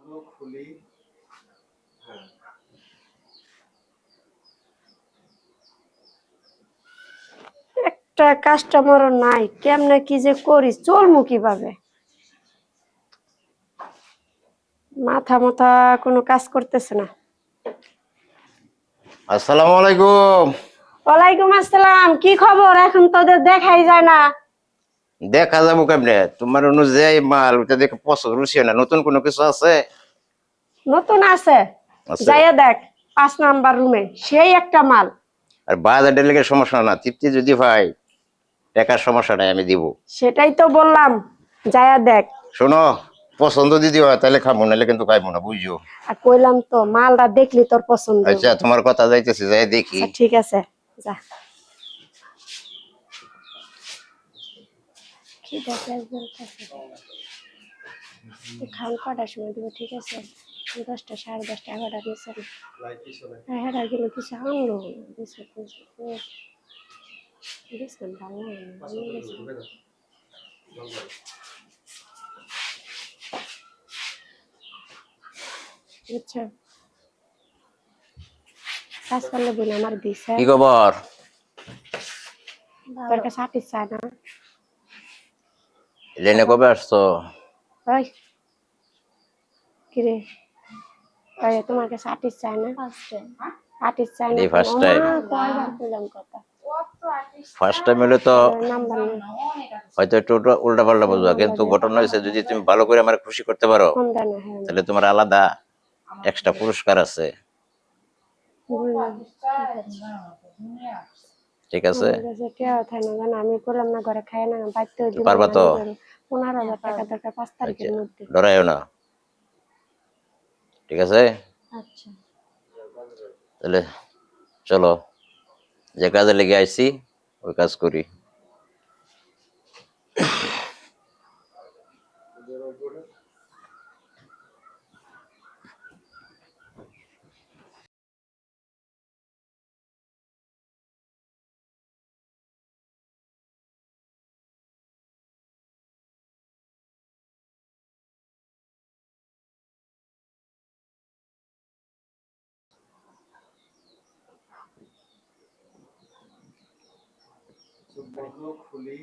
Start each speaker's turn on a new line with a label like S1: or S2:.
S1: একটা কাস্টমারও নাই, কেমনে কি যে করি, চলমু কিভাবে? মাথা মাথা কোনো কাজ করতেছে না।
S2: আসসালামু আলাইকুম।
S1: ওয়ালাইকুম আসসালাম। কি খবর? এখন তোদের দেখাই যায় না।
S2: দেখা যাবো কেমনে? তোমার অনুযায়ী মাল ওটা দেখে পছন্দ রুচি না, নতুন কোনো কিছু আছে?
S1: নতুন আছে,
S2: আছে।
S1: যাইয়া দেখ 5 নাম্বার রুমে সেই একটা মাল।
S2: আর বাজারের লেগে সমস্যা না, তৃপ্তি যদি ভাই টাকার সমস্যা নাই, আমি দিব।
S1: সেটাই তো বললাম, যাইয়া দেখ।
S2: শোনো, পছন্দ যদি হয় তাহলে খাবো, নাহলে কিন্তু খাইবো না, বুঝছো?
S1: আর কইলাম তো মালটা দেখলি তোর পছন্দ
S2: আচ্ছা,
S1: হবে।
S2: তোমার কথা যাইতেছি, যাই দেখি।
S1: আচ্ছা ঠিক আছে, যা। খান কটার সময় দিব? ঠিক আছে, 10টা, 10:30, 11টা নিচে। হ্যাঁ হ্যাঁ, গেলে কিছু আনলো ভালো বুঝছো। কাজ করলে বলে আমার দিছে।
S2: কি খবর?
S1: তোর কাছে আটিস চায় না?
S2: লেনে কবে আসছো?
S1: ওই কিরে, ওই তোমার কাছে আটিস চায় না? আটিস চায় না?
S2: এই ফার্স্ট টাইম।
S1: কয়বার কইলাম কথা।
S2: ফার্স্ট টাইম হলে তো
S1: নাম্বার নেই।
S2: হয়তো একটু উল্টা পাল্টা বুঝবা, কিন্তু ঘটনা হয়েছে যদি তুমি ভালো করে আমার খুশি করতে পারো
S1: ফোন দেয় না। হ্যাঁ
S2: তাহলে তোমার আলাদা এক্সট্রা পুরস্কার আছে। ঠিক আছে?
S1: আমি করলাম না, ঘরে খাই না, বাড়িতে
S2: পারবা তো?
S1: 15,000 টাকা দরকার 5 তারিখের
S2: আচ্ছা,
S1: মধ্যে।
S2: ডরাইও না, ঠিক আছে?
S1: আচ্ছা
S2: তাহলে চলো, যে কাজে লেগে আইছি ওই কাজ করি।
S3: খুলি